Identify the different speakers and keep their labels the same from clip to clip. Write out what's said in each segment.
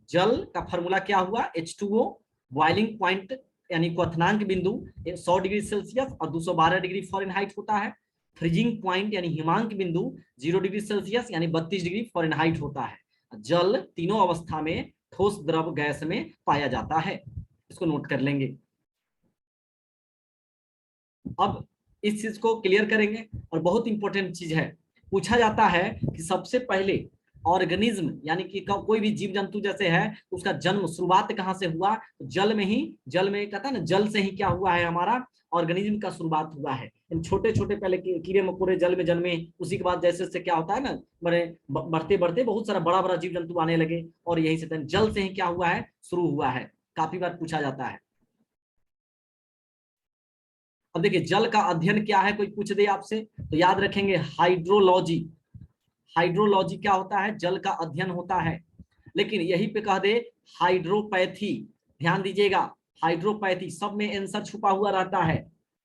Speaker 1: जल का फॉर्मूला क्या हुआ, H2O, बॉइलिंग पॉइंट यानी क्वथनांक बिंदु 100 डिग्री सेल्सियस और 212 डिग्री फ़ारेनहाइट होता है। फ्रीजिंग पॉइंट यानी हिमांक बिंदु 0 डिग्री सेल्सियस यानी 32 डिग्री फ़ारेनहाइट होता है। जल तीनों अवस्था में ठोस, द्रव, गैस में पाया जाता है। इसको नोट कर लेंगे। अब इस चीज को क्लियर करेंगे और बहुत इंपॉर्टेंट चीज है, पूछा जाता है कि सबसे पहले ऑर्गेनिज्म यानी कि कोई भी जीव जंतु जैसे है उसका जन्म शुरुआत कहाँ से हुआ, तो जल में ही, जल में कहता है ना, जल से ही क्या हुआ है, हमारा ऑर्गेनिज्म का शुरुआत हुआ है। छोटे छोटे पहले कीड़े मकोड़े जल में जन्मे, उसी के बाद जैसे जैसे क्या होता है ना, बड़े बढ़ते बढ़ते बहुत सारा बड़ा बड़ा जीव जंतु आने लगे और यही से जल से ही क्या हुआ है, शुरू हुआ है। काफी बार पूछा जाता है। अब देखिए जल का अध्ययन क्या है, कोई पूछ दे आपसे तो याद रखेंगे हाइड्रोलॉजी। हाइड्रोलॉजी क्या होता है, जल का अध्ययन होता है। लेकिन यही पे कह दे हाइड्रोपैथी, ध्यान दीजिएगा, हाइड्रोपैथी सब में आंसर छुपा हुआ रहता है।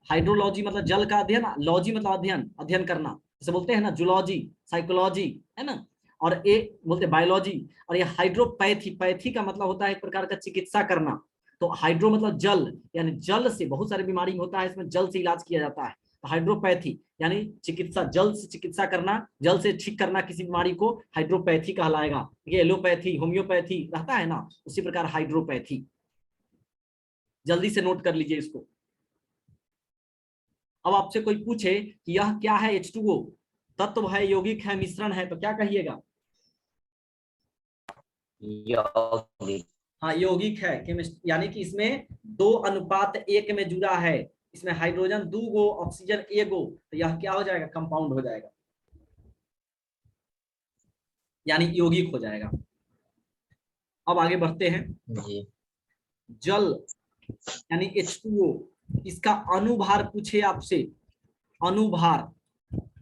Speaker 1: हाइड्रोलॉजी मतलब जल का अध्ययन, लॉजी मतलब अध्ययन, अध्ययन करना, जैसे बोलते हैं ना जूलॉजी, साइकोलॉजी, है ना, और ए बोलते बायोलॉजी। और ये हाइड्रोपैथी, पैथी का मतलब होता है एक प्रकार का चिकित्सा करना। तो हाइड्रो मतलब जल, यानी जल से बहुत सारी बीमारी होता है, इसमें जल से इलाज किया जाता है। हाइड्रोपैथी यानी चिकित्सा, जल से चिकित्सा करना, जल से ठीक करना किसी बीमारी को, हाइड्रोपैथी कहलाएगा। ये एलोपैथी, होम्योपैथी रहता है ना, उसी प्रकार हाइड्रोपैथी। जल्दी से नोट कर लीजिए इसको। अब आपसे कोई पूछे कि यह क्या है, H2O, तत्व है, यौगिक है, मिश्रण है, तो क्या कहिएगा?
Speaker 2: यौगिक।
Speaker 1: हाँ यौगिक है, यानी कि इसमें 2:1 में जुड़ा है। इसमें हाइड्रोजन 2 गो, ऑक्सीजन 1 गो, तो यह क्या हो जाएगा, कंपाउंड हो जाएगा, यानी यौगिक हो जाएगा। अब आगे बढ़ते हैं
Speaker 2: जी।
Speaker 1: जल यानी H2O, इसका अनुभार पूछे आपसे, अनुभार,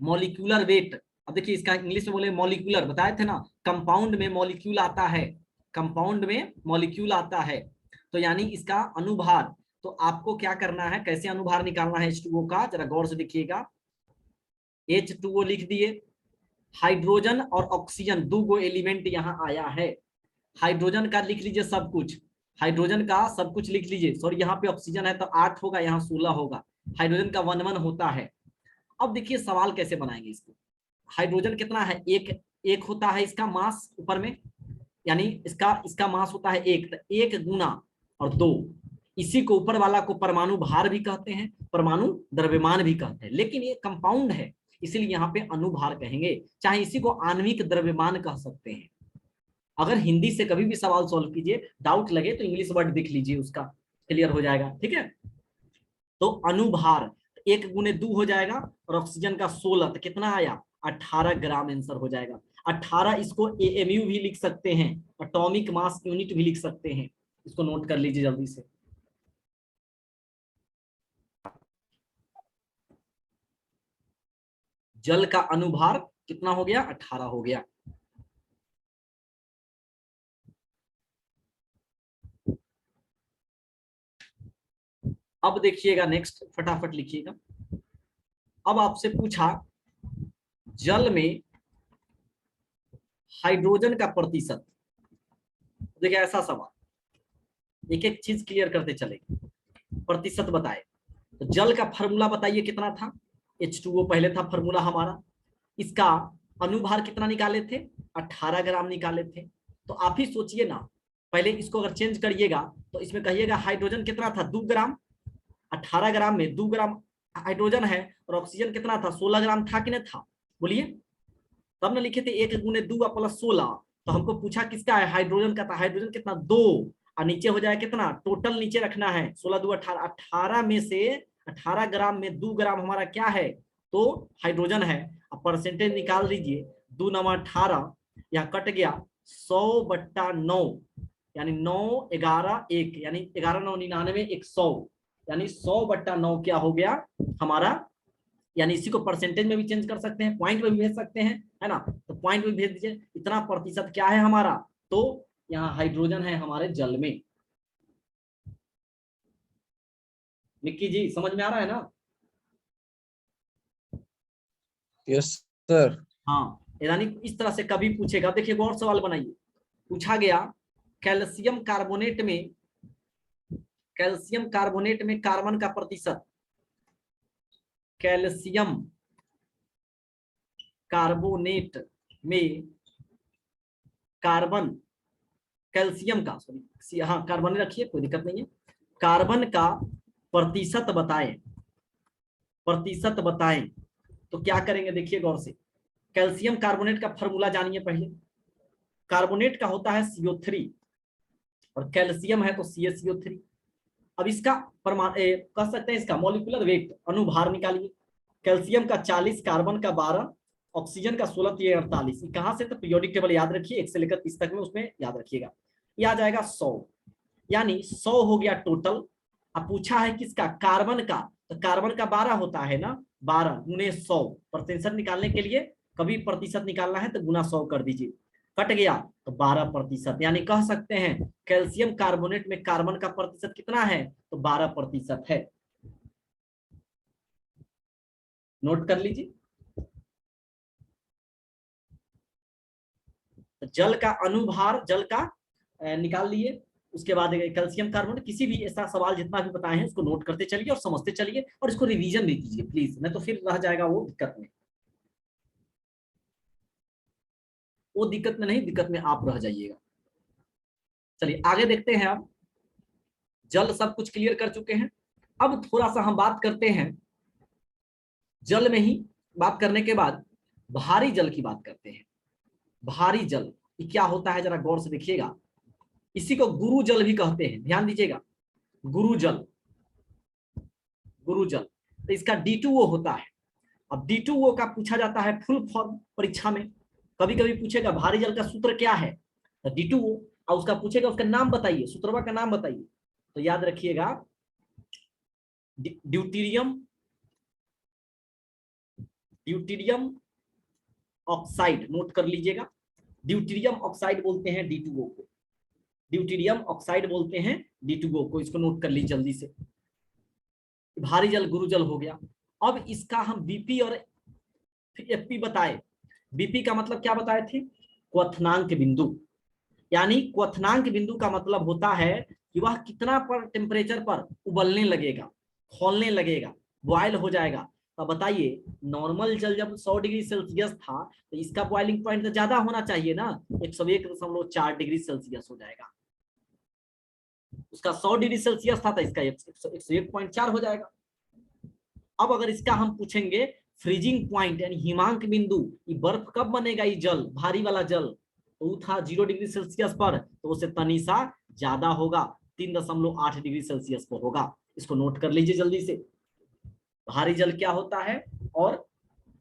Speaker 1: मॉलिक्यूलर वेट। अब देखिए इसका इंग्लिश में बोले मॉलिक्यूलर, बताए थे ना, कंपाउंड में मॉलिक्यूल आता है, कंपाउंड में मॉलिक्यूल आता है, तो यानी इसका अनुभार। तो आपको क्या करना है, कैसे अनुभार निकालना है H2O का, जरा गौर से देखिएगा। H2O लिख दिए, हाइड्रोजन और ऑक्सीजन 2 गो एलिमेंट यहाँ आया है। हाइड्रोजन का लिख लीजिए सब कुछ, हाइड्रोजन का सब कुछ लिख लीजिए, सॉरी यहाँ पे ऑक्सीजन है तो 8 होगा, यहाँ 16 होगा। हाइड्रोजन का 1 होता है। अब देखिए सवाल कैसे बनाएंगे इसको। हाइड्रोजन कितना है, एक होता है इसका मास ऊपर में, यानी इसका इसका मास होता है 1, तो 1 गुना और 2, इसी को ऊपर वाला को परमाणु भार भी कहते हैं, परमाणु द्रव्यमान भी कहते हैं, लेकिन ये कंपाउंड है इसलिए यहाँ पे अनुभार कहेंगे, चाहे इसी को आणविक द्रव्यमान कह सकते हैं। अगर हिंदी से कभी भी सवाल सॉल्व कीजिए, डाउट लगे तो इंग्लिश वर्ड दिख लीजिए, उसका क्लियर हो जाएगा, ठीक है। तो अनुभार 1 गुने 2 हो जाएगा, और ऑक्सीजन का 16, तो कितना आया, 18 ग्राम आंसर हो जाएगा। 18, इसको AMU भी लिख सकते हैं, एटॉमिक मास यूनिट भी लिख सकते हैं, इसको नोट कर लीजिए जल्दी से। जल का अनुभार कितना हो गया, 18 हो गया। अब देखिएगा नेक्स्ट, फटाफट लिखिएगा। अब आपसे पूछा जल में हाइड्रोजन का प्रतिशत, देखिए ऐसा सवाल, एक एक चीज क्लियर करते चले, प्रतिशत बताए। तो जल का फॉर्मूला बताइए कितना था, H2O पहले था फॉर्मूला हमारा, इसका अनुभार कितना निकाले थे, 18 ग्राम निकाले थे। तो आप ही सोचिए ना, पहले इसको अगर चेंज करिएगा तो इसमें कहिएगा हाइड्रोजन कितना था, 2 ग्राम, 18 ग्राम में 2 ग्राम हाइड्रोजन है, और ऑक्सीजन कितना था, 16 ग्राम था कि नहीं था, बोलिए। तब ना लिखे थे 1 गुने 2 प्लस 16, तो हमको पूछा किसका है, हाइड्रोजन का था, हाइड्रोजन कितना 2, और नीचे हो जाए कितना, टोटल नीचे रखना है, 16 2 18, 18 में से 18 ग्राम में 2 ग्राम हमारा क्या है, तो हाइड्रोजन है। अब परसेंटेज निकाल लीजिए, 2 9 18, यहाँ कट गया 100/9, यानी 9 11 1, यानी 11 9 99 100, यानी 100/9 क्या हो गया हमारा, यानी इसी को परसेंटेज में भी चेंज कर सकते हैं, पॉइंट में भी भेज सकते हैं, है ना, तो पॉइंट में भेज दीजिए, इतना प्रतिशत क्या है हमारा, तो यहाँ हाइड्रोजन है हमारे जल में। निक्की जी समझ में आ रहा है ना?
Speaker 3: Yes sir.
Speaker 1: हाँ, यानी इस तरह से कभी पूछेगा, देखिए और सवाल बनाइए, पूछा गया कैल्शियम कार्बोनेट में कार्बन का प्रतिशत, कैल्शियम कार्बोनेट में कार्बन, कैल्शियम का, सॉरी हाँ कार्बन रखिए कोई दिक्कत नहीं है, कार्बन का प्रतिशत बताएं। तो क्या करेंगे देखिए गौर से, कैल्शियम कार्बोनेट का फॉर्मूला जानिए पहले। कार्बोनेट का होता है CO3 और कैल्शियम है तो CaCO3। अब इसका कह सकते हैं इसका मॉलिक्यूलर वेट, अनुभार निकालिए। कैल्शियम का 40, कार्बन का 12, ऑक्सीजन का 16, तो ये 48। कहां से? तो पीरियोडिक टेबल याद रखिए 1 से लेकर 30 तक में, उसमें याद रखिएगा। ये आ जाएगा 100, यानी 100 हो गया टोटल। अब पूछा है किसका? कार्बन का, तो कार्बन का 12 होता है ना, 12 गुने 100। प्रतिशत निकालने के लिए कभी प्रतिशत निकालना है तो गुना 100 कर दीजिए, कट गया तो 12%। यानी कह सकते हैं कैल्शियम कार्बोनेट में कार्बन का प्रतिशत कितना है? तो 12% है। नोट कर लीजिए। तो जल का अनुभार, जल का निकाल लिए। उसके बाद कैल्शियम कार्बोनेट, किसी भी ऐसा सवाल जितना भी बताए हैं उसको नोट करते चलिए और समझते चलिए, और इसको रिवीजन भी कीजिए प्लीज, नहीं तो फिर रह जाएगा वो दिक्कत में। वो दिक्कत में नहीं, दिक्कत में आप रह जाइएगा। चलिए आगे देखते हैं। अब जल सब कुछ क्लियर कर चुके हैं। अब थोड़ा सा हम बात करते हैं, जल में ही बात करने के बाद भारी जल की बात करते हैं। भारी जल ये क्या होता है जरा गौर से देखिएगा। इसी को गुरु जल भी कहते हैं, ध्यान दीजिएगा। गुरु जल, गुरु जल। तो इसका D2O होता है। अब D2O का पूछा जाता है फुल फॉर्म परीक्षा में, कभी कभी पूछेगा भारी जल का सूत्र क्या है, तो D2O, और उसका पूछेगा उसका नाम बताइए, सूत्रवा का नाम बताइए। तो याद रखिएगा ड्यूटीरियम ऑक्साइड, नोट कर लीजिएगा। ड्यूटीरियम ऑक्साइड बोलते हैं D2O को, ड्यूटीरियम ऑक्साइड बोलते हैं D2O को, इसको नोट कर लीजिए जल्दी से। भारी जल गुरु जल हो गया। अब इसका हम BP और FP बताए। BP का मतलब क्या बताए थे? क्वथनांक बिंदु। यानी क्वथनांक बिंदु का मतलब होता है कि वह कितना पर टेम्परेचर पर उबलने लगेगा, खौलने लगेगा, बॉयल हो जाएगा। तो बताइए नॉर्मल जल जब 100 डिग्री सेल्सियस था तो इसका बॉइलिंग पॉइंट तो ज्यादा होना चाहिए ना, 101.4 डिग्री सेल्सियस हो जाएगा। उसका 100 डिग्री सेल्सियस था तो इसका 101.4 हो जाएगा। अब अगर इसका हम पूछेंगे फ्रीजिंग पॉइंट यानी हिमांक बिंदु, ये बर्फ कब बनेगा, ये जल भारी वाला जल, तो वो था 0 डिग्री सेल्सियस पर, तो उससे तनिसा ज्यादा होगा, 3.8 डिग्री सेल्सियस पर होगा। इसको नोट कर लीजिए जल्दी से। भारी जल क्या होता है और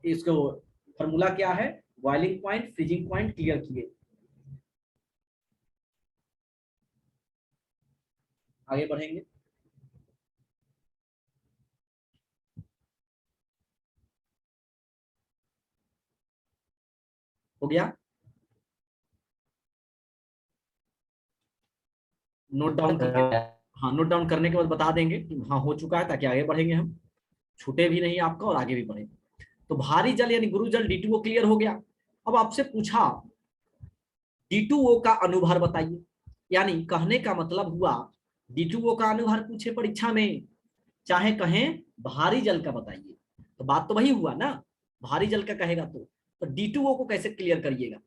Speaker 1: इसको फॉर्मूला क्या है, boiling point, freezing point clear किए। आगे बढ़ेंगे। हो गया, नोट डाउन करके, हाँ नोट डाउन करने के बाद बता देंगे कि हाँ हो चुका है, ताकि आगे बढ़ेंगे हम, छूटे भी नहीं आपका और आगे भी बढ़े। तो भारी जल यानी गुरु जल D2O क्लियर हो गया। अब आपसे पूछा D2O का अनुभार बताइए, यानी कहने का मतलब हुआ D2O का अनुभार पूछे परीक्षा में, चाहे कहें भारी जल का बताइए, तो बात तो वही हुआ ना, भारी जल का कहेगा तो D2O को कैसे क्लियर करिएगा?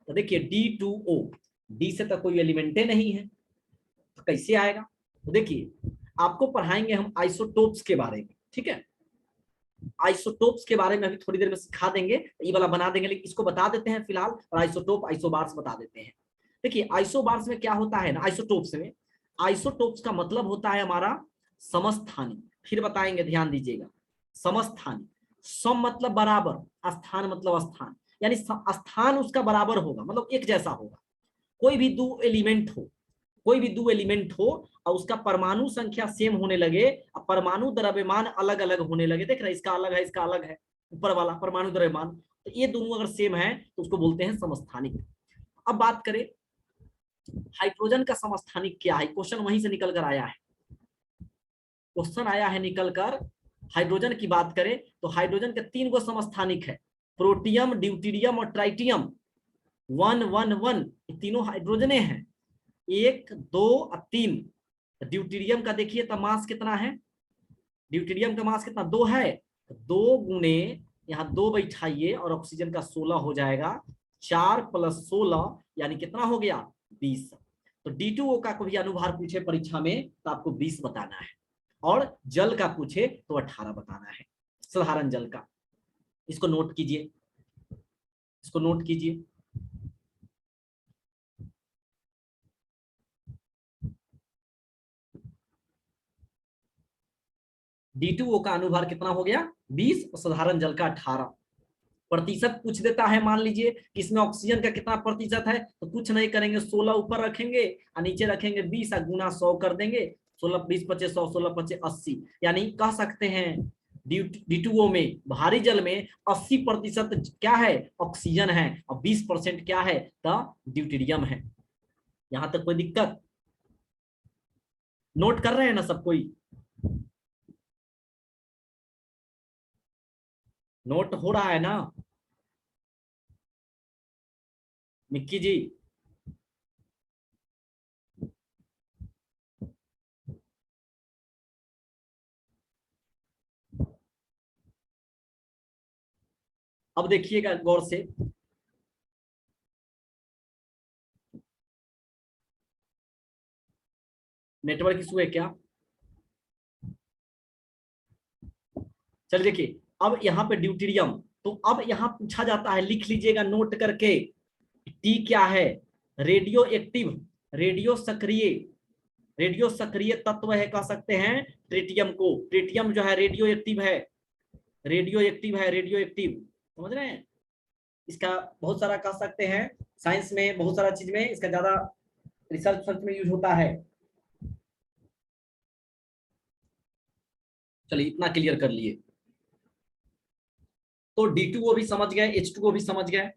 Speaker 1: तो देखिए D2O, D से तो कोई एलिमेंटे नहीं है, तो कैसे आएगा? तो देखिए आपको पढ़ाएंगे हम आइसोटोप्स के बारे में, ठीक है? आइसोटोप्स के बारे में अभी थोड़ी देर में सिखा देंगे, ये वाला बना देंगे, लेकिन इसको बता देते हैं फिलहाल, और आइसोटोप आइसोबार्स बता देते हैं। देखिए आइसोबार्स में क्या होता है ना, आइसोटोप्स में, आइसोटोप्स का मतलब होता है हमारा समस्थानी। फिर बताएंगे, ध्यान दीजिएगा, समस्थानी। सम मतलब बराबर, स्थान मतलब स्थान, यानी स्थान उसका बराबर होगा, मतलब एक जैसा होगा। कोई भी दो एलिमेंट हो, कोई भी दो एलिमेंट हो और उसका परमाणु संख्या सेम होने लगे और परमाणु द्रव्यमान अलग अलग होने लगे, देख रहे इसका अलग है इसका अलग है, ऊपर वाला परमाणु द्रव्यमान, तो ये दोनों अगर सेम है तो उसको बोलते हैं समस्थानिक। अब बात करें हाइड्रोजन का समस्थानिक क्या है, क्वेश्चन वहीं से निकल कर आया है, क्वेश्चन आया है निकल कर। हाइड्रोजन की बात करें तो हाइड्रोजन के 3 गो समस्थानिक है, प्रोटियम, ड्यूटीरियम और ट्राइटियम। 1 1 1 ये तीनों हाइड्रोजने हैं। 1 2 और 3। ड्यूटेरियम का देखिए तो मास कितना है, ड्यूटेरियम का मास कितना 2 है, 2 गुने यहाँ 2 बैठाइए और ऑक्सीजन का 16 हो जाएगा, 4 + 16 यानी कितना हो गया 20। तो D2O का कभी अनुभार पूछे परीक्षा में तो आपको 20 बताना है, और जल का पूछे तो 18 बताना है, साधारण जल का। इसको नोट कीजिए, इसको नोट कीजिए। D2O का अनुभार कितना हो गया 20 और साधारण जल का 18। प्रतिशत पूछ देता है, मान लीजिए कि इसमें ऑक्सीजन का कितना प्रतिशत है, तो कुछ नहीं करेंगे, 16 ऊपर रखेंगे और नीचे रखेंगे 20 और गुना 100 कर देंगे, 16 20 25 100, 16 25 80। यानी कह सकते हैं D2O में, भारी जल में 80% क्या है ऑक्सीजन है और 20% क्या है तो ड्यूटेरियम है। यहां तक कोई दिक्कत? नोट कर रहे हैं ना सब कोई? नोट हो रहा है ना मिक्की जी? अब देखिएगा गौर से, नेटवर्क इशू है क्या? चलिए देखिए, अब यहाँ पे ड्यूटेरियम, तो अब यहाँ पूछा जाता है, लिख लीजिएगा नोट करके, टी क्या है, रेडियो एक्टिव, रेडियो सक्रिय, रेडियो सक्रिय तत्व है कह सकते हैं ट्रिटियम को। ट्रिटियम जो है रेडियो एक्टिव है, रेडियो एक्टिव है, रेडियो एक्टिव, समझ रहे हैं? इसका बहुत सारा कह सकते हैं साइंस में, बहुत सारा चीज में इसका ज्यादा रिसर्च में यूज होता है। चलिए इतना क्लियर कर लिए। तो D2O भी समझ गए, H2O भी समझ गए,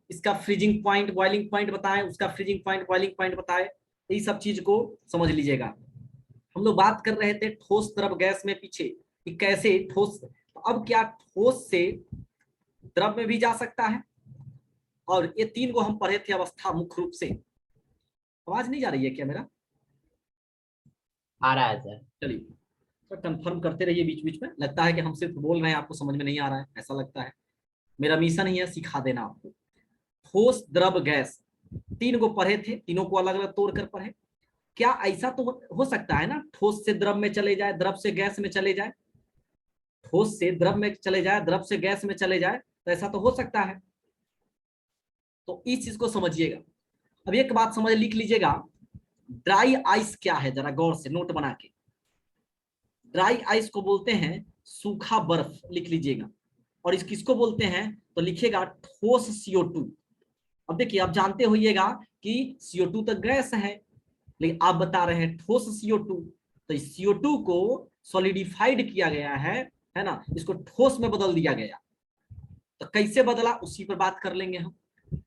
Speaker 1: इसका फ्रीजिंग पॉइंट बॉइलिंग पॉइंट बताएं, उसका फ्रीजिंग पॉइंट बॉइलिंग पॉइंट बताएं, ये सब चीज को समझ लीजिएगा। हम लोग बात कर रहे थे ठोस द्रव गैस में पीछे कि कैसे ठोस, तो अब क्या ठोस से द्रव में भी जा सकता है, और ये 3 को हम पढ़े थे अवस्था मुख्य रूप से। आवाज नहीं जा रही है क्या मेरा?
Speaker 2: आ रहा है सर।
Speaker 1: चलिए तो कंफर्म करते रहिए बीच बीच में, लगता है कि हम सिर्फ बोल रहे हैं आपको समझ में नहीं आ रहा है ऐसा लगता है। मेरा मिशन ही है सिखा देना आपको। ठोस द्रव गैस 3 को पढ़े थे, तीनों को अलग अलग तोड़ कर पढ़े। क्या ऐसा तो हो सकता है ना ठोस से द्रव में चले जाए, द्रव से गैस में चले जाए, ठोस से द्रव में चले जाए, द्रव से गैस में चले जाए, तो ऐसा तो हो सकता है। तो इस चीज को समझिएगा। अब एक बात समझ लिख लीजिएगा, ड्राई आइस क्या है, जरा गौर से नोट बना के। ड्राई आइस को बोलते हैं सूखा बर्फ, लिख लीजिएगा। और इस किसको बोलते हैं तो लिखिएगा ठोस CO2। अब देखिए आप जानते होइएगा कि CO2 तो गैस है, लेकिन आप बता रहे हैं ठोस CO2, तो इस CO2 को सॉलिडिफाइड किया गया है ना, इसको ठोस में बदल दिया गया। तो कैसे बदला उसी पर बात कर लेंगे हम।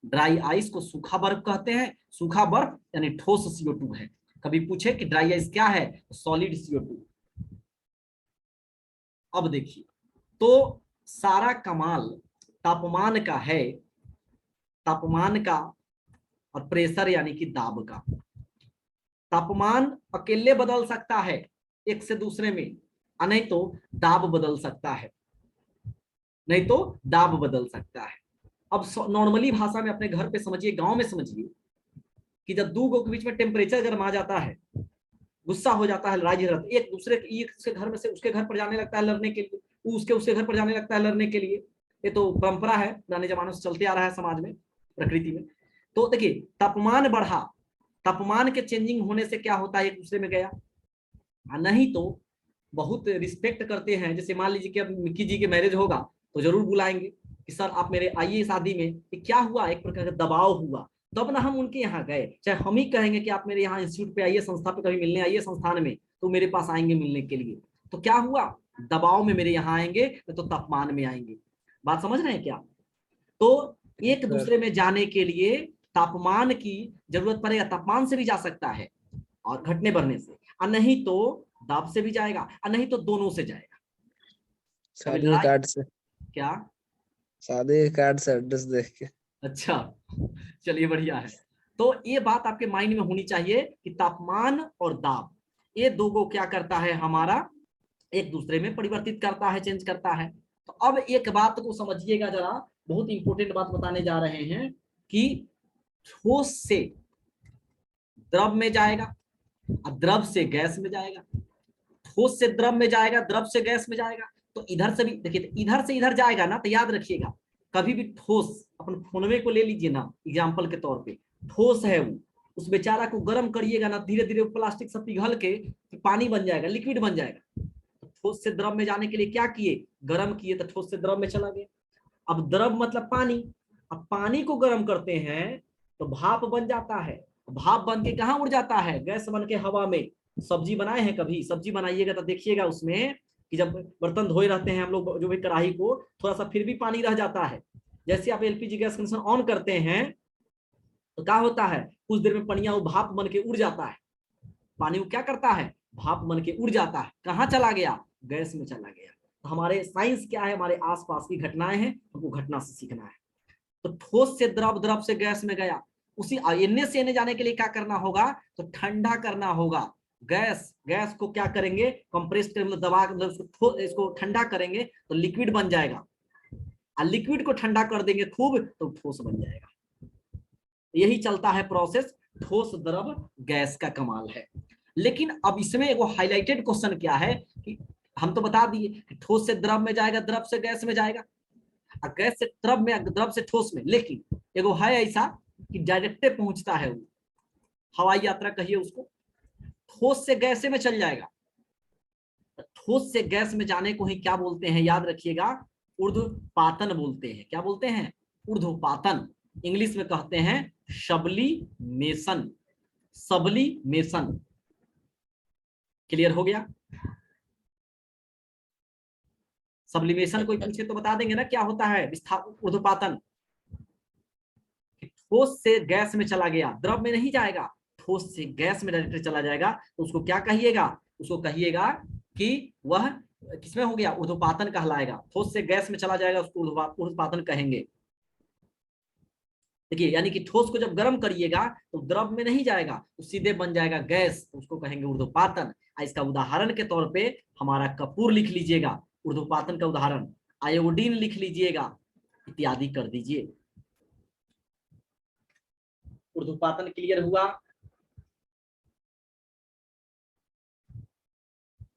Speaker 1: ड्राई आइस को सूखा बर्फ कहते हैं, सूखा बर्फ यानी ठोस CO2 है। कभी पूछे कि ड्राई आइस क्या है, सॉलिड CO2। अब देखिए, तो सारा कमाल तापमान का है, तापमान का और प्रेशर यानी कि दाब का। तापमान अकेले बदल सकता है एक से दूसरे में, और नहीं तो दाब बदल सकता है, नहीं तो दाब बदल सकता है। अब नॉर्मली भाषा में अपने घर पे समझिए, गांव में समझिए कि जब 2 गो के बीच में टेम्परेचर गर्मा जाता है, गुस्सा हो जाता है, लड़ाई झगड़ा, एक दूसरे के घर में से उसके घर पर जाने लगता है लड़ने के लिए, उसके घर पर जाने लगता है लड़ने के लिए। ये तो परंपरा है, पुराने जमानों से चलते आ रहा है समाज में, प्रकृति में। तो देखिए तापमान बढ़ा, तापमान के चेंजिंग होने से क्या होता है, एक दूसरे में गया। नहीं तो बहुत रिस्पेक्ट करते हैं, जैसे मान लीजिए कि अब मिक्की जी के मैरिज होगा तो जरूर बुलाएंगे कि सर आप मेरे आइए शादी में। क्या हुआ, एक प्रकार का दबाव हुआ, तब ना हम उनके यहाँ गए। चाहे हम ही कहेंगे कि आप मेरे यहाँ इंस्टीट्यूट पे आइए, संस्था पे कभी मिलने आइए संस्थान में, तो मेरे पास आएंगे मिलने के लिए। तो क्या हुआ, दबाव में मेरे यहाँ आएंगे तो तापमान में आएंगे। बात समझ रहे हैं क्या? तो एक दूसरे में जाने के लिए तापमान की जरूरत पड़ेगा, तापमान से भी जा सकता है और घटने बढ़ने से, और नहीं तो दाब से भी जाएगा, और नहीं तो दोनों से जाएगा।
Speaker 3: शादी कार्ड से,
Speaker 1: क्या
Speaker 3: शादी कार्ड से एड्रेस देख के।
Speaker 1: अच्छा चलिए बढ़िया है। तो ये बात आपके माइंड में होनी चाहिए कि तापमान और दाब ये दो को क्या करता है, हमारा एक दूसरे में परिवर्तित करता है, चेंज करता है। तो अब एक बात को समझिएगा जरा, बहुत इंपॉर्टेंट बात बताने जा रहे हैं कि ठोस से द्रव में जाएगा, द्रव से गैस में जाएगा, ठोस से द्रव में जाएगा, द्रव से गैस में जाएगा। तो इधर से भी देखिए, इधर से इधर जाएगा ना, तो याद रखिएगा कभी भी ठोस, अपन फोनवे को ले लीजिए ना एग्जाम्पल के तौर पे, ठोस है वो, उस बेचारा को गर्म करिएगा ना, धीरे धीरे प्लास्टिक सब पिघल के पानी बन जाएगा, लिक्विड बन जाएगा। तो ठोस से द्रव में जाने के लिए क्या किए, गर्म किए, तो ठोस से द्रव में चला गया। अब द्रव मतलब पानी, अब पानी को गर्म करते हैं तो भाप बन जाता है, भाप बन के कहाँ उड़ जाता है, गैस बन के हवा में। सब्जी बनाए हैं कभी, सब्जी बनाइएगा तो देखिएगा उसमें कि जब बर्तन धोए रहते हैं हम लोग, जो भी कढ़ाई को, थोड़ा सा फिर भी पानी रह जाता है। जैसे आप एलपीजी गैस कनेक्शन ऑन करते हैं तो क्या होता है, कुछ देर में पनिया वो भाप बन के उड़ जाता है, पानी वो क्या करता है, भाप बन के उड़ जाता है, कहाँ चला गया, गैस में चला गया। तो हमारे साइंस क्या है, हमारे आसपास की घटनाएं हैं, हमको घटना से सीखना है। तो ठोस से द्रव, द्रव से गैस में गया, उसी एनए से एनए जाने के लिए क्या करना होगा, तो ठंडा करना होगा। गैस को क्या करेंगे, कंप्रेस करेंगे, मतलब दबा, मतलब इसको ठंडा करेंगे तो लिक्विड बन जाएगा, और लिक्विड को ठंडा कर देंगे खूब तो ठोस बन जाएगा। यही चलता है प्रोसेस, ठोस द्रव गैस का कमाल है। लेकिन अब इसमें एक हाईलाइटेड क्वेश्चन क्या है कि हम तो बता दिए कि ठोस से द्रव में जाएगा, द्रव से गैस में जाएगा, गैस से द्रव में, द्रव से ठोस में। लेकिन एगो है ऐसा कि डायरेक्ट पहुंचता है वो, हवाई यात्रा कहिए उसको, ठोस से गैस में चल जाएगा। ठोस से गैस में जाने को ही क्या बोलते हैं, याद रखिएगा, ऊर्ध्वपातन बोलते हैं। क्या बोलते हैं, ऊर्ध्वपातन। इंग्लिश में कहते हैं सब्लिमेशन, सब्लिमेशन। क्लियर हो गया। सब्लिमेशन कोई पूछे तो बता देंगे ना क्या होता है, ऊर्ध्वपातन। ठोस से गैस में चला गया, द्रव में नहीं जाएगा, ठोस से गैस में डायरेक्ट चला जाएगा, तो उसको क्या कहिएगा, उसको कहिएगा कि वह किसमें हो गया, ऊर्ध्वपातन कहलाएगा। ठोस से गैस में चला जाएगा, उसको ऊर्ध्वपातन कहेंगे। देखिए, यानी कि ठोस को जब गर्म करिएगा तो द्रव में नहीं जाएगा, तो सीधे बन जाएगा गैस, तो उसको कहेंगे ऊर्ध्वपातन। इसका उदाहरण के तौर पे हमारा कपूर लिख लीजिएगा, ऊर्ध्वपातन का उदाहरण, आयोडीन लिख लीजिएगा, इत्यादि कर दीजिए। ऊर्ध्वपातन क्लियर हुआ।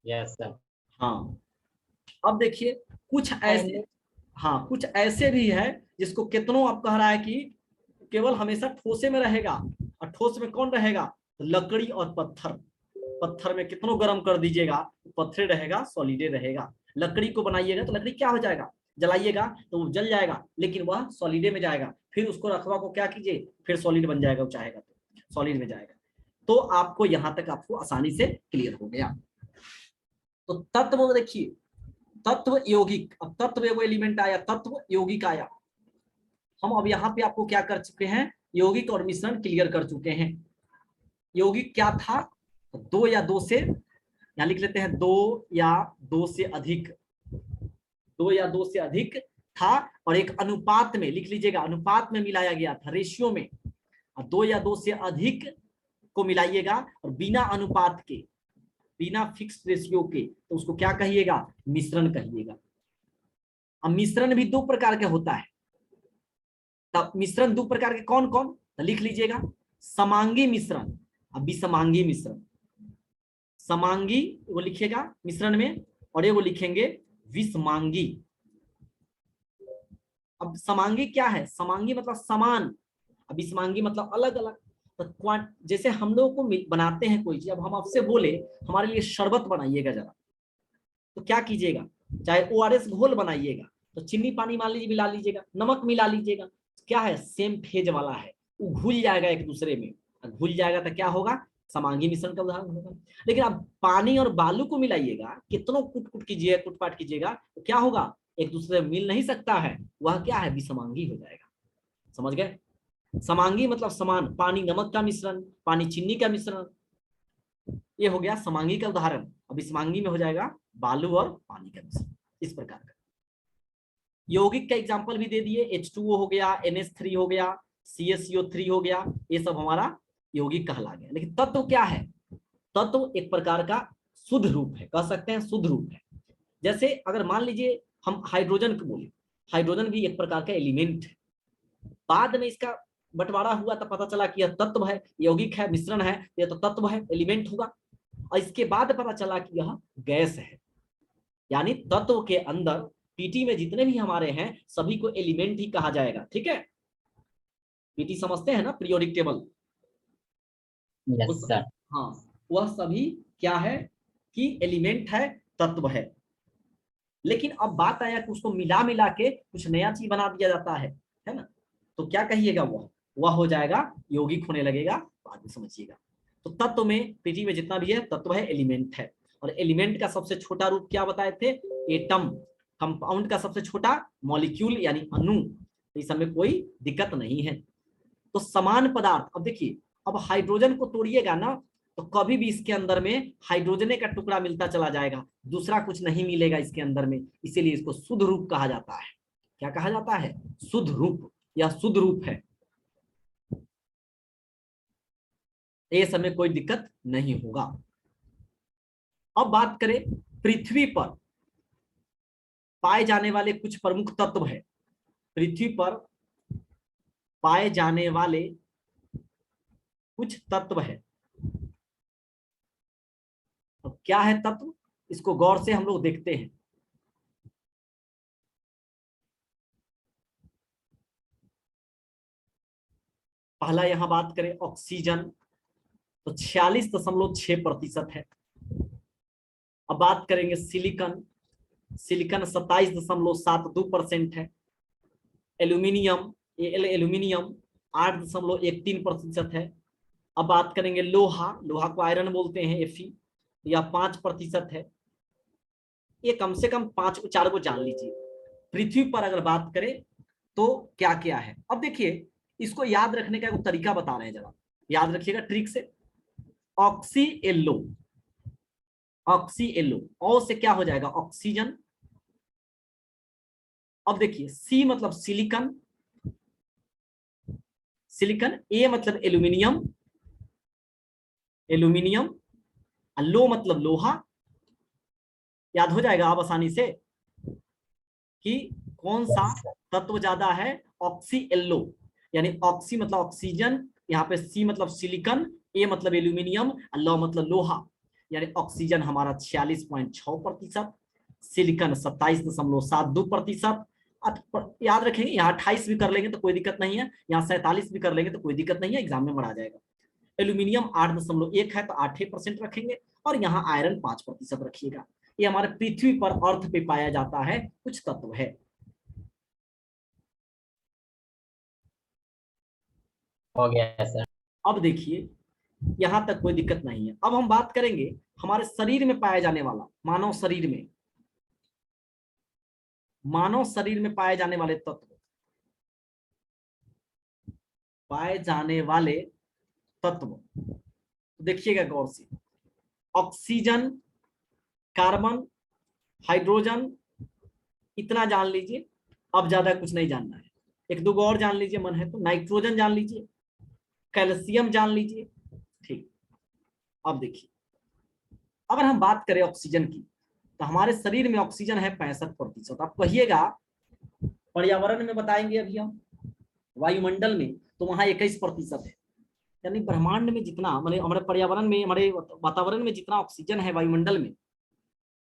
Speaker 2: Yes sir.
Speaker 1: हाँ, अब देखिए कुछ ऐसे, हाँ कुछ ऐसे भी है जिसको कितनों आप कह रहा है कि केवल हमेशा ठोसे में रहेगा, और ठोस में कौन रहेगा, तो लकड़ी और पत्थर। पत्थर में कितनों गर्म कर दीजिएगा तो पत्थर रहेगा, सॉलिडे रहेगा। लकड़ी को बनाइएगा तो लकड़ी क्या हो जाएगा, जलाइएगा तो वो जल जाएगा, लेकिन वह सॉलिडे में जाएगा। फिर उसको रखवा को क्या कीजिए, फिर सॉलिड बन जाएगा, वो चाहेगा तो सॉलिड में जाएगा। तो आपको यहां तक आपको आसानी से क्लियर हो गया। तो तत्व देखिए, तत्व यौगिक, अब तत्व एगो एलिमेंट आया, तत्व यौगिक आया। हम अब यहाँ पे आपको क्या कर चुके हैं, यौगिक और मिश्रण क्लियर कर चुके हैं। यौगिक क्या था, दो या दो से, यहाँ लिख लेते हैं दो या दो से अधिक, दो या दो से अधिक था, और एक अनुपात में लिख लीजिएगा, अनुपात में मिलाया गया था, रेशियो में। दो या दो से अधिक को मिलाइएगा, और बिना अनुपात के, बिना फिक्स रेशियो के, तो उसको क्या कहिएगा, मिश्रण कहिएगा। अब मिश्रण भी दो प्रकार का होता है। तब मिश्रण दो प्रकार के कौन कौन, तो लिख लीजिएगा, समांगी मिश्रण और विषमांगी मिश्रण। समांगी वो लिखिएगा मिश्रण में, और ये वो लिखेंगे विषमांगी। अब समांगी क्या है, समांगी मतलब समान, अब विषमांगी मतलब अलग अलग। तो जैसे हम लोग को बनाते हैं कोई चीज, अब हम आपसे बोले हमारे लिए शरबत बनाइएगा जरा, तो क्या कीजिएगा, चाहे ORS घोल बनाइएगा तो चीनी पानी मान लीजिए मिला लीजिएगा, नमक मिला लीजिएगा, क्या है सेम फेज वाला है, वो घुल जाएगा एक दूसरे में, घुल जाएगा तो क्या होगा, समांगी मिश्रण का उदाहरण होगा। लेकिन अब पानी और बालू को मिलाइएगा, कितनों कुट कीजिएगा, कुटपाट कीजिएगा, तो क्या होगा, एक दूसरे में मिल नहीं सकता है, वह क्या है, विषमांगी हो जाएगा। समझ गए, समांगी मतलब समान, पानी नमक का मिश्रण, पानी चीनी का मिश्रण, ये हो गया समांगी का उदाहरण। अब विषमांगी में हो जाएगा बालू और पानी का मिश्रण, इस प्रकार का। यौगिक का एग्जांपल भी दे दिए, H2O हो गया, NH3 हो गया, CaCO3 हो गया, ये सब हमारा यौगिक कहला गया। लेकिन तत्व क्या है? तत्व एक प्रकार का शुद्ध रूप है, कह सकते हैं शुद्ध रूप है। जैसे अगर मान लीजिए हम हाइड्रोजन को बोले, हाइड्रोजन भी एक प्रकार का एलिमेंट है। बाद में इसका बंटवारा हुआ तो पता चला कि यह तत्व है, यौगिक है, मिश्रण है, यह तो तत्व है, एलिमेंट होगा। और इसके बाद पता चला कि यह गैस है। यानी तत्व के अंदर पीटी में जितने भी हमारे हैं सभी को एलिमेंट ही कहा जाएगा। ठीक है, पीटी समझते हैं ना, पीरियोडिक टेबल।
Speaker 2: Yes sir.
Speaker 1: हाँ, वह सभी क्या है कि एलिमेंट है, तत्व है। लेकिन अब बात आया कि उसको मिला मिला के कुछ नया चीज बना दिया जाता है ना, तो क्या कहिएगा? वह हो जाएगा यौगिक होने लगेगा, बाद में समझिएगा। तो तत्व में पीटी में जितना भी है तत्व है, एलिमेंट है। और एलिमेंट का सबसे छोटा रूप क्या बताए थे? एटम। कंपाउंड का सबसे छोटा मॉलिक्यूल यानी अणु। इस समय कोई दिक्कत नहीं है। तो समान पदार्थ, अब देखिए, अब हाइड्रोजन को तोड़िएगा ना तो कभी भी इसके अंदर में हाइड्रोजन का टुकड़ा मिलता चला जाएगा, दूसरा कुछ नहीं मिलेगा इसके अंदर में। इसीलिए इसको शुद्ध रूप कहा जाता है। क्या कहा जाता है? शुद्ध रूप, या शुद्ध रूप है। ये समय कोई दिक्कत नहीं होगा। अब बात करें पृथ्वी पर पाए जाने वाले कुछ प्रमुख तत्व है। पृथ्वी पर पाए जाने वाले कुछ तत्व है। अब क्या है तत्व, इसको गौर से हम लोग देखते हैं। पहला यहां बात करें ऑक्सीजन, तो 46.6% है। अब बात करेंगे सिलिकॉन, सिलिकॉन 27.72% है। एल्यूमिनियम, एल्यूमिनियम 8.13% है। अब बात करेंगे लोहा, लोहा को आयरन बोलते हैं, Fe, या 5% है। ये कम से कम 4 को जान लीजिए। पृथ्वी पर अगर बात करें तो क्या क्या है, अब देखिए इसको याद रखने का एक तरीका बता रहे हैं, जरा याद रखिएगा ट्रिक से। ऑक्सी एल्लो, ऑक्सी एल्लो, ओ से क्या हो जाएगा? ऑक्सीजन। अब देखिए सी मतलब सिलिकॉन, सिलिकॉन, ए मतलब एल्यूमिनियम, एल्यूमिनियम, लो मतलब लोहा। याद हो जाएगा आप आसानी से कि कौन सा तत्व ज्यादा है? ऑक्सी एल्लो, यानी ऑक्सी मतलब ऑक्सीजन, यहाँ पे सी मतलब सिलिकॉन, ए मतलब एल्यूमिनियम, लो मतलब लोहा। यानी ऑक्सीजन हमारा 46.6%, सिलिकॉन 27.72%। याद रखेंगे, यहाँ 28 भी कर लेंगे तो कोई दिक्कत नहीं है, यहाँ 47 भी कर लेंगे तो कोई दिक्कत नहीं है, एग्जाम में मरा जाएगा। एल्यूमिनियम 8.1 है तो 8% रखेंगे, और यहाँ आयरन 5% रखिएगा। ये हमारे पृथ्वी पर अर्थ पे पाया जाता है कुछ तत्व है।
Speaker 2: हो गया सर।
Speaker 1: अब देखिए यहां तक कोई दिक्कत नहीं है। अब हम बात करेंगे हमारे शरीर में पाया जाने वाला, मानव शरीर में, मानव शरीर में पाए जाने वाले तत्व, पाए जाने वाले तत्व देखिएगा गौर से। ऑक्सीजन, कार्बन, हाइड्रोजन, इतना जान लीजिए, अब ज्यादा कुछ नहीं जानना है। एक दो और जान लीजिए मन है तो, नाइट्रोजन जान लीजिए, कैल्शियम जान लीजिए। ठीक, अब देखिए अगर हम बात करें ऑक्सीजन की, तो हमारे शरीर में ऑक्सीजन है 65%। आप कहिएगा पर्यावरण में बताएंगे अभी हम, वायुमंडल में तो वहां 21% है। यानी ब्रह्मांड में जितना, माने हमारे पर्यावरण में, हमारे वातावरण में जितना ऑक्सीजन है वायुमंडल में,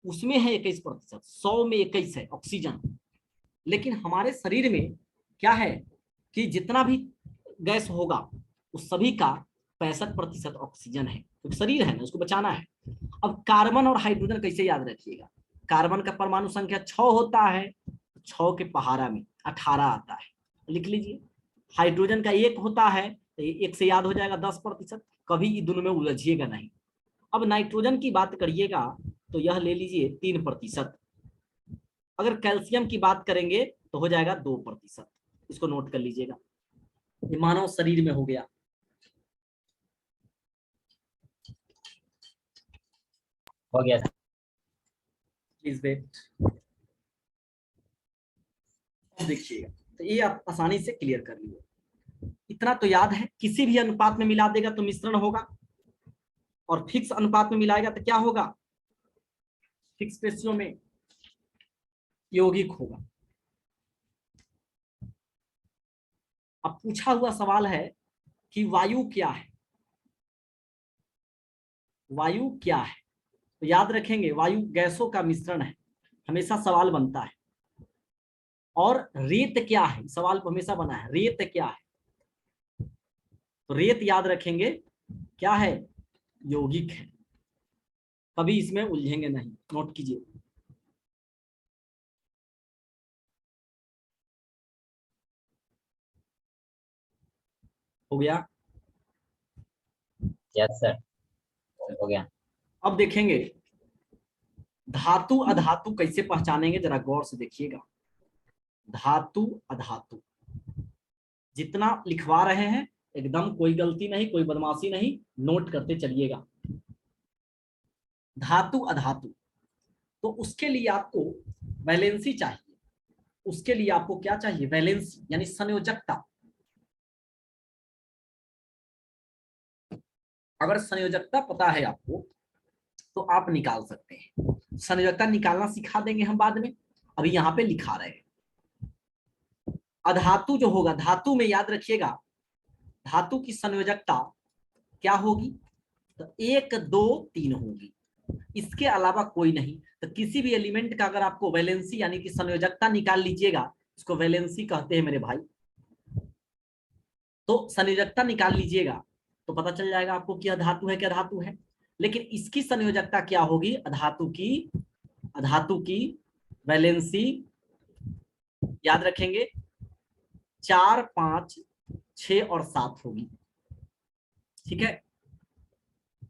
Speaker 1: उसमें है 21%, 100 में 21 है ऑक्सीजन। लेकिन हमारे शरीर में क्या है कि जितना भी गैस होगा उस सभी का 65% ऑक्सीजन है, तो शरीर है ना, उसको बचाना है। अब कार्बन और हाइड्रोजन कैसे याद रखिएगा? कार्बन का परमाणु संख्या 6 होता है, 6 के पहाड़ा में 18 आता है, लिख लीजिए। हाइड्रोजन का 1 होता है तो 1 से याद हो जाएगा 10%, कभी इन दोनों में उलझिएगा नहीं। अब नाइट्रोजन की बात करिएगा तो यह ले लीजिए 3%। अगर कैल्शियम की बात करेंगे तो हो जाएगा 2%। इसको नोट कर लीजिएगा, ये मानव शरीर में हो गया।
Speaker 2: हो गया सर।
Speaker 1: प्लीज वेट, देखिएगा तो ये आप आसानी से क्लियर कर लीजिए। इतना तो याद है, किसी भी अनुपात में मिला देगा तो मिश्रण होगा, और फिक्स अनुपात में मिलाएगा तो क्या होगा, फिक्स रेशियो में यौगिक होगा। अब पूछा हुआ सवाल है कि वायु क्या है, वायु क्या है, तो याद रखेंगे वायु गैसों का मिश्रण है, हमेशा सवाल बनता है। और रेत क्या है, सवाल हमेशा बना है, रेत क्या है, तो रेत याद रखेंगे क्या है, यौगिक है, कभी इसमें उलझेंगे नहीं, नोट कीजिए। हो गया।
Speaker 2: यस सर, हो गया।
Speaker 1: अब देखेंगे धातु अधातु कैसे पहचानेंगे, जरा गौर से देखिएगा। धातु अधातु जितना लिखवा रहे हैं एकदम कोई गलती नहीं, कोई बदमाशी नहीं, नोट करते चलिएगा। धातु अधातु, तो उसके लिए आपको वैलेंसी चाहिए, उसके लिए आपको क्या चाहिए, वैलेंसी यानी संयोजकता। अगर संयोजकता पता है आपको तो आप निकाल सकते हैं, संयोजकता निकालना सिखा देंगे हम बाद में, अभी यहाँ पे लिखा रहे हैं। अधातु जो होगा, धातु में याद रखिएगा धातु की संयोजकता क्या होगी, तो 1 2 3 होगी, इसके अलावा कोई नहीं। तो किसी भी एलिमेंट का अगर आपको वैलेंसी यानी कि संयोजकता निकाल लीजिएगा, इसको वैलेंसी कहते हैं मेरे भाई, तो संयोजकता निकाल लीजिएगा तो पता चल जाएगा आपको कि अधातु है कि अधातु है। लेकिन इसकी संयोजकता क्या होगी, अधातु की वैलेंसी याद रखेंगे 4 5 6 और 7 होगी, ठीक है।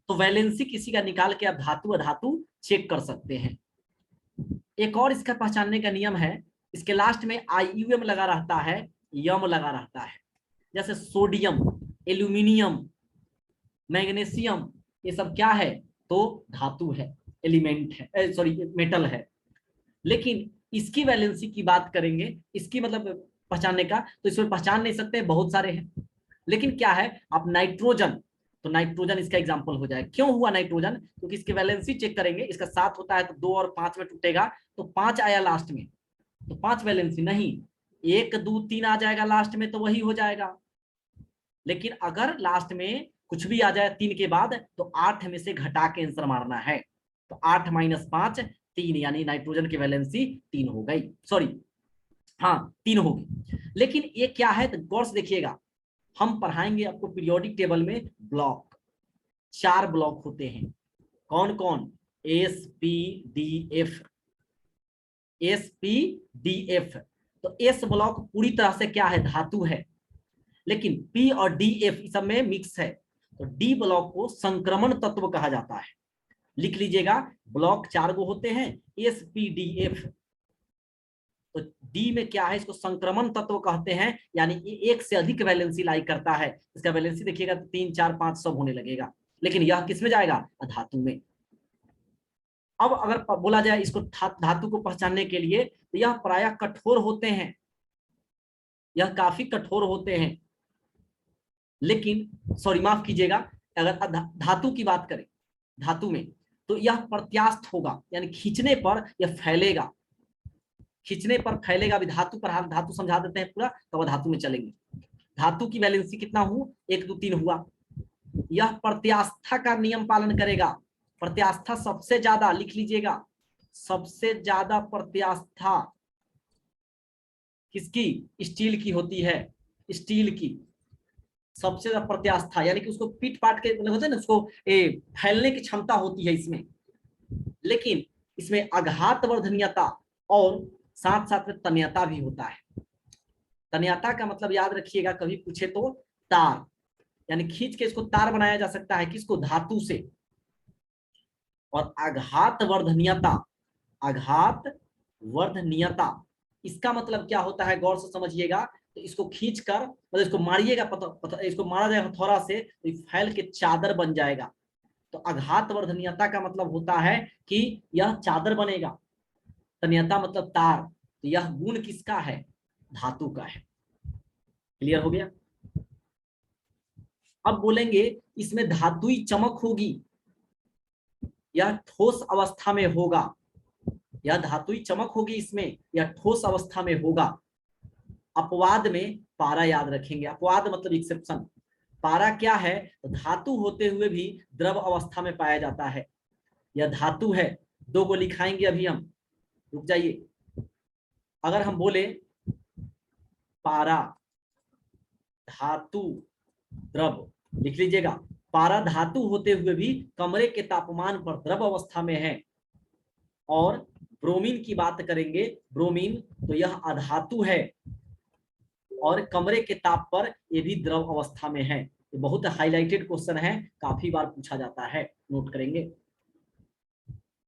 Speaker 1: तो वैलेंसी किसी का निकाल के आप धातु अधातु चेक कर सकते हैं। एक और इसका पहचानने का नियम है, इसके लास्ट में IUM लगा रहता है, यम लगा रहता है, जैसे सोडियम, एल्यूमिनियम, मैग्नीशियम, ये सब क्या है, तो धातु है, एलिमेंट है, सॉरी मेटल है। लेकिन इसकी वैलेंसी की बात करेंगे, इसकी मतलब पहचानने का, तो इसमें पहचान नहीं सकते, बहुत सारे हैं। लेकिन क्या है, आप नाइट्रोजन, तो नाइट्रोजन इसका एग्जांपल हो जाए। क्यों हुआ नाइट्रोजन, क्योंकि इसकी वैलेंसी चेक करेंगे, इसका 7 होता है तो 2 और 5 में टूटेगा, तो 5 आया लास्ट में, तो 5 वैलेंसी नहीं, 1 2 3 आ जाएगा लास्ट में, तो वही हो जाएगा। लेकिन अगर लास्ट में कुछ भी आ जाए 3 के बाद, तो 8 में से घटा के आंसर मारना है, तो 8 - 5 3, यानी नाइट्रोजन की वैलेंसी 3 हो गई, सॉरी हाँ 3 होगी। लेकिन ये क्या है, तो गौर से देखिएगा, हम पढ़ाएंगे आपको पीरियोडिक टेबल में ब्लॉक, 4 ब्लॉक होते हैं, कौन कौन, SPDF, SPDF। तो S ब्लॉक पूरी तरह से क्या है, धातु है, लेकिन P और DF इस सब में मिक्स है, तो D ब्लॉक को संक्रमण तत्व कहा जाता है। लिख लीजिएगा, ब्लॉक 4 गो होते हैं, SPDF, तो डी में क्या है, इसको संक्रमण तत्व कहते हैं, यानी एक से अधिक वैलेंसी लाई करता है। इसका वैलेंसी देखिएगा तो 3 4 5 सब होने लगेगा, लेकिन यह किस में जाएगा, धातु में। अब अगर बोला जाए इसको धातु को पहचानने के लिए, तो यह प्रायः कठोर होते हैं, यह काफी कठोर होते हैं, लेकिन सॉरी माफ कीजिएगा, अगर धातु की बात करें, धातु में तो यह प्रत्यास्थ होगा, यानी खींचने पर यह फैलेगा, खींचने पर फैलेगा भी। धातु पर हम धातु समझा देते हैं पूरा, तो वह धातु में चलेंगे। धातु की वैलेंसी कितना हुआ, 1 2 3 हुआ। यह प्रत्यास्था का नियम पालन करेगा, प्रत्यास्था सबसे ज्यादा, लिख लीजिएगा, सबसे ज्यादा प्रत्यास्था किसकी, स्टील की होती है, स्टील की सबसे ज्यादा प्रत्यास्था, यानी कि उसको पीट पाट के होते हैं ना, उसको फैलने की क्षमता होती है इसमें। लेकिन इसमें आघातवर्धनीयता और साथ साथ में तन्यता भी होता है। तन्यता का मतलब याद रखिएगा, कभी पूछे तो तार, यानी खींच के इसको तार बनाया जा सकता है, किसको, धातु से। और आघातवर्धनीयता, आघातवर्धनीयता इसका मतलब क्या होता है, गौर से समझिएगा। तो इसको खींचकर मतलब इसको मारिएगा, इसको मारा जाएगा हथौड़ा से, तो फैल के चादर बन जाएगा। तो आघातवर्धनीयता का मतलब होता है कि यह चादर बनेगा, तन्यता मतलब तार, तो यह गुण किसका है, धातु का है। क्लियर हो गया। अब बोलेंगे इसमें धातुई चमक होगी, या ठोस अवस्था में होगा, या धातुई चमक होगी इसमें, या ठोस अवस्था में होगा। अपवाद में पारा याद रखेंगे, अपवाद मतलब एक्सेप्शन। पारा क्या है, तो धातु होते हुए भी द्रव अवस्था में पाया जाता है, यह धातु है। दो को लिखाएंगे अभी हम, रुक जाइए। अगर हम बोले पारा धातु द्रव, लिख लीजिएगा, पारा धातु होते हुए भी कमरे के तापमान पर द्रव अवस्था में है। और ब्रोमीन की बात करेंगे, ब्रोमीन तो यह अधातु है और कमरे के ताप पर यह भी द्रव अवस्था में है। ये बहुत हाईलाइटेड क्वेश्चन है, काफी बार पूछा जाता है, नोट करेंगे।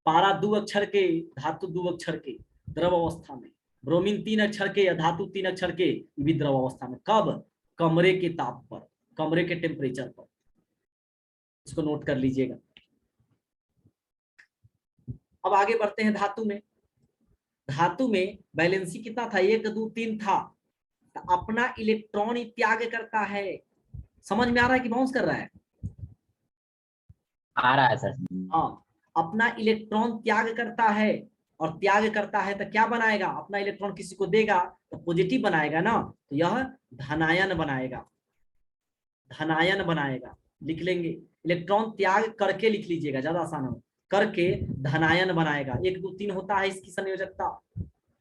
Speaker 1: पारा 2 अक्षर के, धातु 2 अक्षर के, द्रव अवस्था में। ब्रोमीन 3 अक्षर के या धातु 3 अक्षर के, ये भी द्रव अवस्था में। कब, कमरे के ताप पर, कमरे के टेम्परेचर पर। इसको नोट कर लीजिएगा। अब आगे बढ़ते हैं धातु में। धातु में बैलेंसी कितना था, 1 2 3 था, तो अपना इलेक्ट्रॉन ही त्याग करता है। समझ में आ रहा है कि बाउंस कर रहा है?
Speaker 2: आ रहा है सर।
Speaker 1: हाँ, अपना इलेक्ट्रॉन त्याग करता है, और त्याग करता है तो क्या बनाएगा, अपना इलेक्ट्रॉन किसी को देगा तो पॉजिटिव बनाएगा ना, तो यह धनायन बनाएगा, धनायन बनाएगा। लिख लेंगे, इलेक्ट्रॉन त्याग करके लिख लीजिएगा, ज्यादा आसान हो, करके धनायन बनाएगा। 1 2 3 होता है इसकी संयोजकता।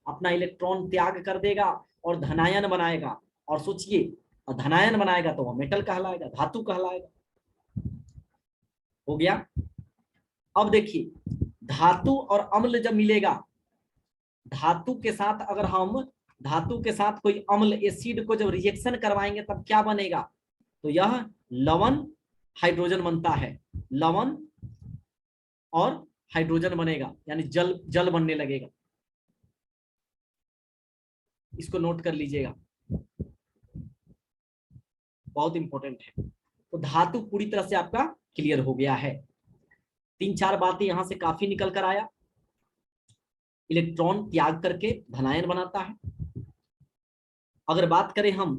Speaker 1: अपना इलेक्ट्रॉन त्याग कर देगा और धनायन बनाएगा। और सोचिए, और धनायन बनाएगा तो वह मेटल कहलाएगा, धातु कहलाएगा। हो गया। अब देखिए, धातु और अम्ल जब मिलेगा, धातु के साथ अगर हम, धातु के साथ कोई अम्ल एसिड को जब रिएक्शन करवाएंगे तब क्या बनेगा, तो यह लवण हाइड्रोजन बनता है, लवण और हाइड्रोजन बनेगा, यानी जल, जल बनने लगेगा। इसको नोट कर लीजिएगा, बहुत इंपॉर्टेंट है। तो धातु पूरी तरह से आपका क्लियर हो गया है। 3-4 बातें यहां से काफी निकल कर आया। इलेक्ट्रॉन त्याग करके धनायन बनाता है। अगर बात करें हम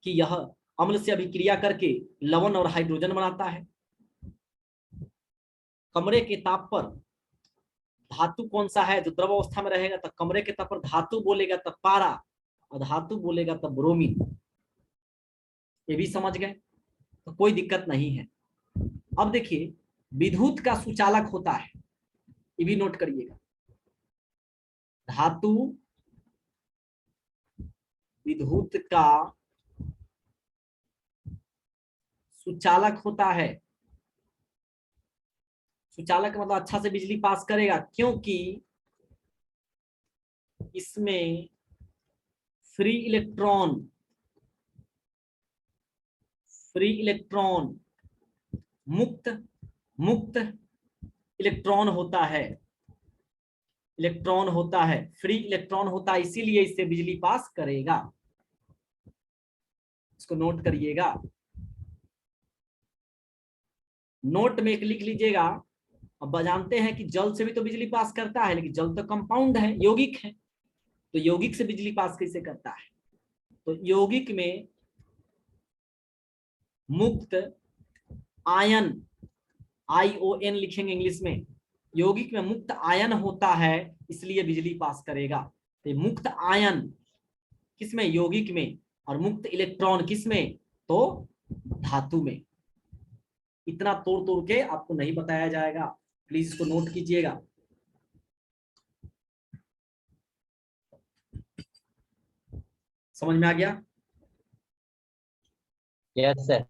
Speaker 1: कि यह अम्ल से अभिक्रिया करके लवण और हाइड्रोजन बनाता है। कमरे के ताप पर धातु कौन सा है जो द्रव अवस्था में रहेगा, तो कमरे के ताप पर धातु बोलेगा तब पारा, और धातु बोलेगा तब ब्रोमीन। ये भी समझ गए, तो कोई दिक्कत नहीं है। अब देखिए, विद्युत का सुचालक होता है, ये भी नोट करिएगा। धातु विद्युत का सुचालक होता है। सुचालक मतलब अच्छा से बिजली पास करेगा, क्योंकि इसमें फ्री इलेक्ट्रॉन, फ्री इलेक्ट्रॉन, मुक्त इलेक्ट्रॉन होता है, इलेक्ट्रॉन होता है, फ्री इलेक्ट्रॉन होता है, इसीलिए इससे बिजली पास करेगा। इसको नोट करिएगा, नोट में एक लिख लीजिएगा। अब जानते हैं कि जल से भी तो बिजली पास करता है, लेकिन जल तो कंपाउंड है, यौगिक है, तो यौगिक से बिजली पास कैसे करता है, तो यौगिक में मुक्त आयन, ION लिखेंगे इंग्लिश में, यौगिक में मुक्त आयन होता है, इसलिए बिजली पास करेगा। तो मुक्त आयन किसमें, यौगिक में, और मुक्त इलेक्ट्रॉन किसमें, तो धातु में। इतना तोड़ तोड़ के आपको नहीं बताया जाएगा, प्लीज इसको नोट कीजिएगा। समझ में आ गया?
Speaker 2: Yes sir.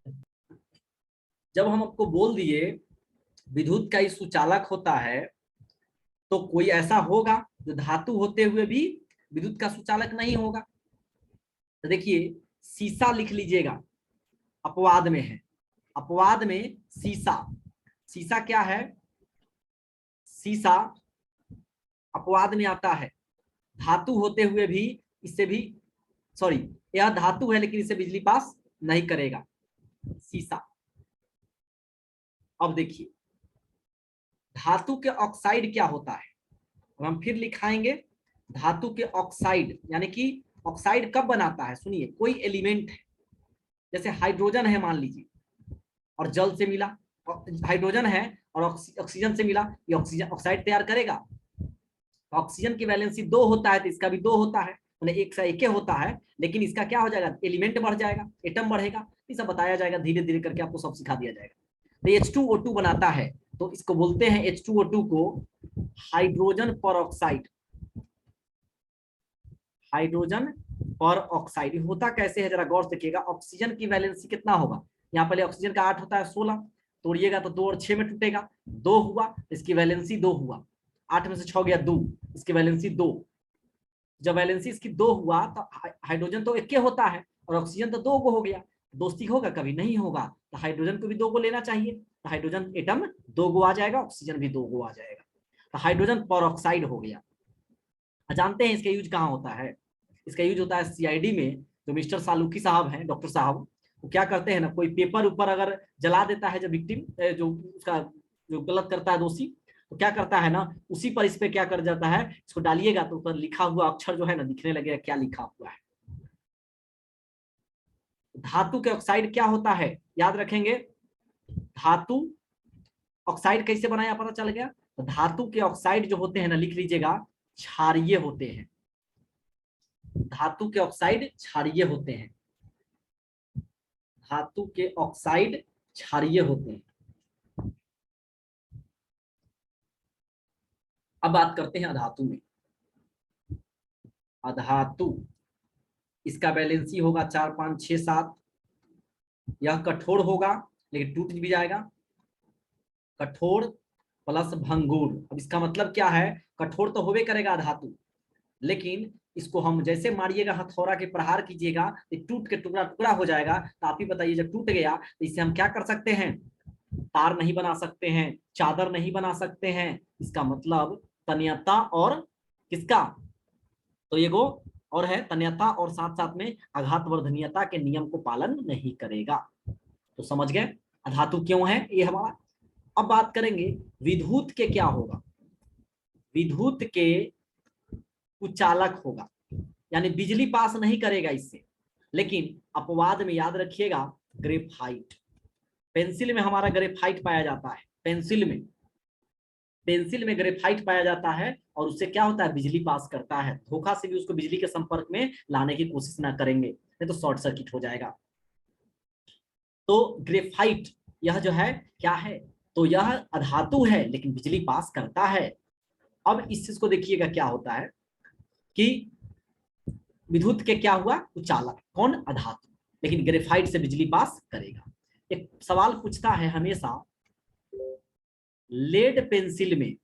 Speaker 1: जब हम आपको बोल दिए विद्युत का ही सुचालक होता है, तो कोई ऐसा होगा जो धातु होते हुए भी विद्युत का सुचालक नहीं होगा। तो देखिए, सीसा लिख लीजिएगा, अपवाद में है, अपवाद में सीसा। सीसा क्या है, सीसा अपवाद में आता है, धातु होते हुए भी इससे भी, सॉरी, यह धातु है लेकिन इसे बिजली पास नहीं करेगा, सीसा। अब देखिए, धातु के ऑक्साइड क्या होता है, हम फिर लिखाएंगे। धातु के ऑक्साइड, यानी कि ऑक्साइड कब बनाता है, सुनिए, कोई एलिमेंट है, जैसे हाइड्रोजन है मान लीजिए, और जल से मिला, हाइड्रोजन है और ऑक्सीजन से मिला, ये ऑक्सीजन ऑक्साइड तैयार करेगा। ऑक्सीजन की वैलेंसी 2 होता है तो इसका भी 2 होता है, मतलब 1 से 1 होता है, लेकिन इसका क्या हो जाएगा, एलिमेंट बढ़ जाएगा, एटम बढ़ेगा। ये सब बताया जाएगा धीरे धीरे करके, आपको सब सिखा दिया जाएगा। तो H2O2 बनाता है, तो इसको बोलते हैं H2O2 को हाइड्रोजन परऑक्साइड। हाइड्रोजन परऑक्साइड होता कैसे है, जरा गौर से देखिएगा। ऑक्सीजन की वैलेंसी कितना होगा, यहाँ पहले ऑक्सीजन का 8 होता है, 16 तोड़िएगा तो 2 और 6 में टूटेगा, 2 हुआ, इसकी वैलेंसी 2 हुआ, 8 में से 6 गया 2, इसकी वैलेंसी 2। जब वैलेंसी इसकी 2 हुआ तो हाइड्रोजन तो 1 होता है और ऑक्सीजन तो 2 को हो गया, दोस्ती होगा कभी नहीं होगा, तो हाइड्रोजन को भी 2 को लेना चाहिए, तो हाइड्रोजन एटम 2 को आ जाएगा, ऑक्सीजन भी 2 को आ जाएगा, तो हाइड्रोजन परऑक्साइड हो गया। जानते हैं इसका यूज कहाँ होता है, इसका यूज होता है सीआईडी में। जो मिस्टर सालुकी साहब हैं, डॉक्टर साहब, वो क्या करते हैं ना, कोई पेपर ऊपर अगर जला देता है, जो विक्टिम जो उसका जो गलत करता है दोषी, तो क्या करता है ना, उसी पर इस पे क्या कर जाता है, इसको डालिएगा तो ऊपर लिखा हुआ अक्षर जो है ना दिखने लगेगा क्या लिखा हुआ है। धातु के ऑक्साइड क्या होता है, याद रखेंगे। धातु ऑक्साइड कैसे बनाया पता चल गया। तो धातु के ऑक्साइड जो होते हैं ना, लिख लीजिएगा, क्षारीय होते हैं। धातु के ऑक्साइड क्षारीय होते हैं। धातु के ऑक्साइड क्षारीय होते हैं। अब बात करते हैं अधातु में। अधातु, इसका वैलेंसी होगा 4, 5, 6, 7। यह कठोर होगा लेकिन टूट भी जाएगा, कठोर प्लस भंगुर। अब इसका मतलब क्या है, कठोर तो होवे करेगा धातु, लेकिन इसको हम जैसे मारिएगा, हथौड़ा के प्रहार कीजिएगा तो टूट के टुकड़ा टुकड़ा हो जाएगा। तो आप ही बताइए, जब टूट गया तो इसे हम क्या कर सकते हैं, तार नहीं बना सकते हैं, चादर नहीं बना सकते हैं। इसका मतलब तन्यता और किसका, तो ये गो और है तन्यता और साथ साथ में आघातवर्धनीयता के नियम को पालन नहीं करेगा। तो समझ गए अधातु क्यों है ये हमारा। अब बात करेंगे विद्युत के क्या होगा। विद्युत के कुचालक होगा, यानी बिजली पास नहीं करेगा इससे, लेकिन अपवाद में याद रखिएगा ग्रेफाइट। पेंसिल में हमारा ग्रेफाइट पाया जाता है, पेंसिल में ग्रेफाइट पाया जाता है, और उससे क्या होता है, बिजली पास करता है। धोखा से भी उसको बिजली के संपर्क में लाने की कोशिश ना करेंगे, नहीं तो शॉर्ट सर्किट हो जाएगा। तो ग्रेफाइट यह जो है क्या है, तो यह अधातु है लेकिन बिजली पास करता है। अब इस चीज को देखिएगा क्या होता है कि विद्युत के क्या हुआ, कुचालक, कौन, अधातु, लेकिन ग्रेफाइट से बिजली पास करेगा। एक सवाल पूछता है हमेशा, लेड पेंसिल में